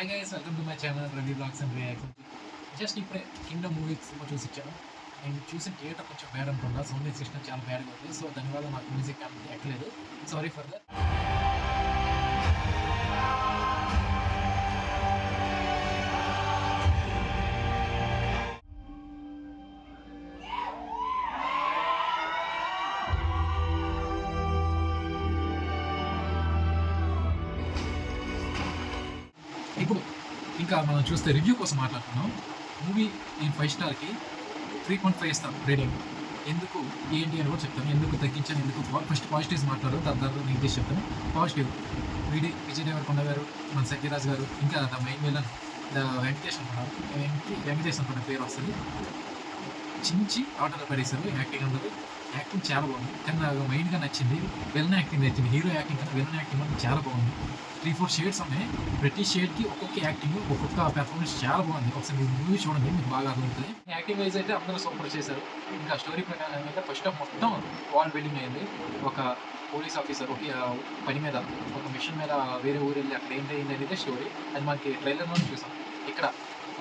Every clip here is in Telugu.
Hi guys, welcome to my channel Ravi blogs and reaction. Just ఇప్పుడే కింగ్డమ్ మూవీ సినిమా చూసి ఇచ్చాను. నేను చూసిన థియేటర్ కొంచెం బ్యాడ్ అనుకుంటా, సౌండ్ సిస్టమ్ చాలా బ్యాడ్గా ఉంది. సో దానివల్ల నాకు మ్యూజిక్ అంత ఎక్కలేదు. Sorry for that. ఇప్పుడు ఇంకా మనం చూస్తే రివ్యూ కోసం మాట్లాడుతున్నాం. మూవీ నేను 5 స్టార్కి 3.5 ఇస్తాను రేటింగ్. ఎందుకు ఏంటి అని కూడా చెప్తాను, ఎందుకు తగ్గించాను, ఎందుకు ఫస్ట్ పాజిటివ్స్ మాట్లాడరు, తర్వాత నెగిటివ్స్ చెప్తాను. పాజిటివ్, విజయ్ దేవరకొండ గారు, మన సత్యరాజ్ గారు, ఇంకా ద మెయిన్ విలన్ వెంకటేష్ అనుకున్నారు. వెంకటేష్ అనుకున్న పేరు వస్తుంది. చించి ఆటోలో పడేశారు. యాక్టింగ్ అందరూ యాక్టింగ్ చాలా బాగుంది. కానీ నాకు మెయిన్గా నచ్చింది విలన్ యాక్టింగ్ నచ్చింది. హీరో యాక్టింగ్ కన్నా విలన్ యాక్టింగ్ అనేది చాలా బాగుంది. 3-4 షేడ్స్ ఉన్నాయి. ప్రతి షేడ్కి ఒక్కొక్క యాక్టింగ్, ఒక్కొక్క పెర్ఫార్మెన్స్ చాలా బాగుంది. ఒకసారి మీరు మూవీ చూడండి, మీకు బాగా అర్థమవుతుంది. యాక్టింగ్ వైజ్ అయితే అందరూ సూపర్ చేశారు. ఇంకా స్టోరీ ప్రకారం అయితే ఫస్ట్ హాఫ్ మొత్తం వాల్ బిల్డింగ్ అయింది. ఒక పోలీస్ ఆఫీసర్ ఒక పని మీద, ఒక మిషన్ మీద వేరే ఊరు వెళ్ళి అక్కడ ఏంటి అనేది స్టోరీ. అది మనకి ట్రైలర్లోనే చూసాం. ఇక్కడ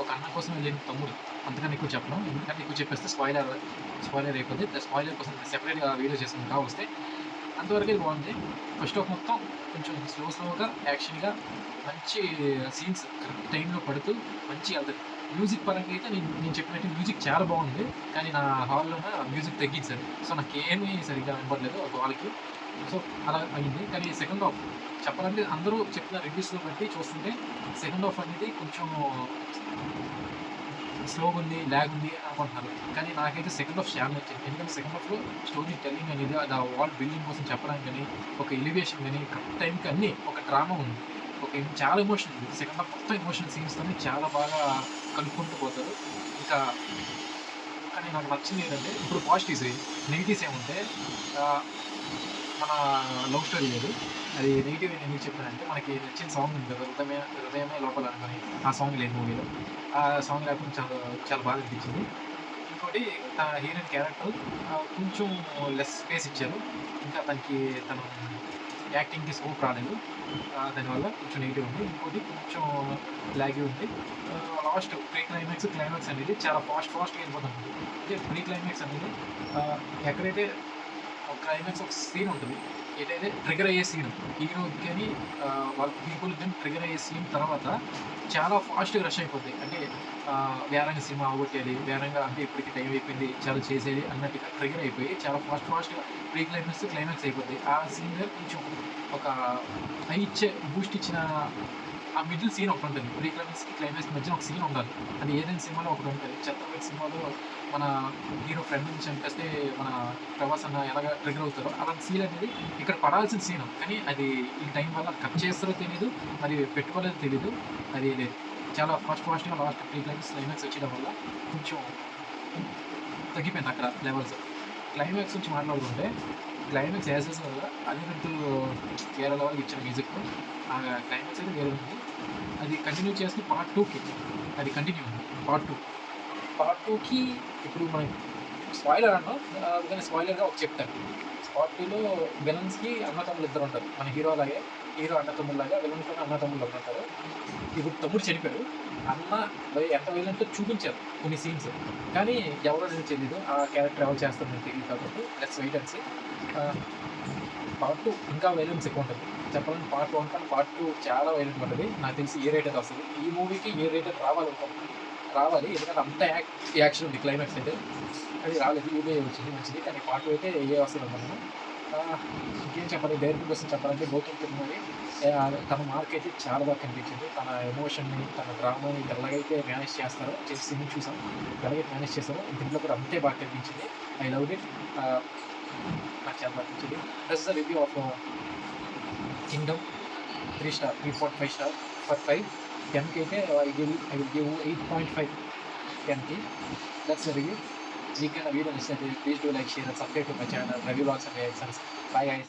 ఒక అన్న కోసం వెళ్ళిన తమ్ముడు. అంతకన్నా ఎక్కువ చెప్పడం, ఎందుకంటే ఎక్కువ చెప్పేస్తే స్పాయిలర్ అయిపోద్ది. స్పాయిలర్ కోసం సెపరేట్గా వీడియో చేసుకుని కావస్తే అంతవరకు ఇది బాగుంది. ఫస్ట్ హాఫ్ మొత్తం కొంచెం స్లోగా యాక్షన్గా మంచి సీన్స్ కరెక్ట్ టైంలో పడుతూ మంచిగా వెళ్తుంది. మ్యూజిక్ పరంగా అయితే నేను చెప్పినట్టు మ్యూజిక్ చాలా బాగుంది. కానీ నా హాల్లోన మ్యూజిక్ తగ్గించారు. సో నాకు ఏమీ సరిగ్గా వినపడలేదు ఒక వాళ్ళకి. సో అలా అయింది. కానీ సెకండ్ హాఫ్ చెప్పాలంటే అందరూ చెప్పిన రివ్యూస్లో బట్టి చూస్తుంటే సెకండ్ హాఫ్ అనేది కొంచెం స్లోగా ఉంది, ల్యాగ్ ఉంది అనుకుంటున్నారు. కానీ నాకైతే సెకండ్ హాఫ్ చాలా నచ్చింది. ఎందుకంటే సెకండ్ హాఫ్లో స్టోరీ టెల్లింగ్ అనేది, ఆ వాల్ బిల్డింగ్ కోసం చెప్పడానికి కానీ, ఒక ఎలివేషన్ కానీ, కరెక్ట్ టైంకి అన్నీ ఒక డ్రామా ఉంది. చాలా ఎమోషన్ ఉంది. సెకండ్ హాఫ్ మొత్తం ఎమోషనల్ సీన్స్తో చాలా బాగా కలుపుకుంటూ పోతారు. ఇంకా కానీ నాకు నచ్చింది ఏంటంటే, ఇప్పుడు పాజిటివ్స్ నెగిటివ్స్ ఏముంటే మన లవ్ స్టోరీ లేదు. అది నెగిటివ్ నేను ఎందుకు చెప్పానంటే, మనకి నచ్చిన సాంగ్ ఉంది కదా, హృదయమే లోపల అనుకొని, ఆ సాంగ్ లేదు మూవీలో. ఆ సాంగ్ లేకుండా చాలా చాలా బాగా అనిపించింది. ఇంకోటి తన హీరోయిన్ క్యారెక్టర్ కొంచెం లెస్ స్పేస్ ఇచ్చారు. ఇంకా తన యాక్టింగ్కి స్కోప్ రాలేదు. దానివల్ల కొంచెం నెగిటివ్ ఉంది. ఇంకోటి కొంచెం లాగే ఉంది. లాస్ట్ క్లైమాక్స్ అనేది చాలా ఫాస్ట్గా వెళ్ళిపోతుంది. అంటే ప్రీ క్లైమాక్స్ అనేది ఎక్కడైతే ఒక క్లైమాక్స్ ఒక సీన్ ఉంటుంది, ఏదైతే ట్రిగర్ అయ్యే సీన్ హీరోకి కానీ వాళ్ళ పీపుల్కి కానీ ట్రిగర్ అయ్యే సీన్ తర్వాత చాలా ఫాస్ట్గా రష్ అయిపోద్ది. అంటే వేరంగా సినిమా అవగొట్టేది, వేరంగా అంటే ఇప్పటికి టైం అయిపోయింది చాలా చేసేది అన్నట్టుగా ట్రిగర్ అయిపోయి చాలా ఫాస్ట్గా ప్రీ క్లైమాక్స్ అయిపోద్ది. ఆ సీన్ కొంచెం ఒక హై బూస్ట్ ఇచ్చిన ఆ మిడిల్ సీన్ ఒకటి ఉంటుంది. ప్రీ క్లైమాక్స్ మధ్యన ఒక సీన్ ఉండాలి. అది ఏదైనా సినిమాలో ఒకటి ఉంటుంది. ఛత్రపతి సినిమాలో మన హీరో ఫ్రెండ్ నుంచి చంపేస్తే మన ప్రభాస్ అన్న ఎలాగ ట్రిగర్ అవుతారో అలాంటి సీన్ అనేది ఇక్కడ పడాల్సిన సీన్. కానీ అది ఈ టైం వల్ల కట్ చేస్తారో తెలియదు, మరి పెట్టుకోలేదో తెలీదు. అది లేదు, చాలా ఫాస్ట్గా లాస్ట్ ప్రీ క్లైమాక్స్ వచ్చేయడం వల్ల కొంచెం తగ్గిపోయింది అక్కడ లెవెల్స్. క్లైమాక్స్ నుంచి మాట్లాడుకుంటే క్లైమాక్స్ యాసెస్ వల్ల అనిరుద్ధు కేరళ వాళ్ళకి ఇచ్చిన మ్యూజిక్, ఆ క్లైమాక్స్ అయితే వేరే ఉంది. అది కంటిన్యూ చేస్తే పార్ట్ 2కి అది కంటిన్యూ ఉంది. పార్ట్ 2కి ఇప్పుడు మనం స్పాయిలర్ అన్నాం, కానీ స్పాయిలర్గా ఒక చెప్తారు. పార్ట్ 2లో విలన్స్కి అన్నతమ్ములు ఇద్దరు ఉంటారు. మన హీరో అలాగే హీరో అన్నతమ్ముళ్ళలాగా విలన్ కూడా అన్నతమ్ముళ్ళు ఉంటారు. ఇప్పుడు తమ్ముడు చనిపోయారు. అన్న ఎంత విలన్తో చూపించారు కొన్ని సీన్స్, కానీ ఎవరో నేను తెలియదు. ఆ క్యారెక్టర్ ఎవరు చేస్తారో నేను తెలియదు. కాబట్టి let's wait and see. Part 2 ఇంకా వైలెన్స్ ఎక్కువ ఉంటుంది. చెప్పాలంటే పార్ట్ 1 కానీ పార్ట్ 2 చాలా వైలెంట్ ఉంటుంది. నాకు తెలిసి ఏ రేటెడ్ వస్తుంది. ఈ మూవీకి ఏ రేటెడ్ రావాలి, ఎందుకంటే అంత యాక్షన్ ఉంది. క్లైమాక్స్ అయితే అది రాలేదు, యూబీ వచ్చింది మంచిది. కానీ పార్ట్ 2 అయితే ఏ వస్తుంది అనుకున్నాను. ఇంకేం చెప్పాలి, డైరెక్టర్ కోసం చెప్పాలంటే గౌతమ్ కుమారి తన మార్క్ అయితే చాలా బాగా కనిపించింది. తన ఎమోషన్ని, తన డ్రామాని ఎలాగైతే మేనేజ్ చేస్తారో సినిమా చూసాం, ఎలాగైతే మేనేజ్ చేస్తారో దీంట్లో కూడా అంతే బాగా కనిపించింది. I love it. నాకు చాలా బాగా అనిపించింది. That's the review of Kingdom. 3 star, 3.5 star for 5. 10కి అయితే ఐ విల్ గివ్ 8.5 10కి. That's the review. మీకు వీడియో నచ్చినట్లయితే please do like, share and subscribe to my channel Ravi blogs and reactions. Bye guys.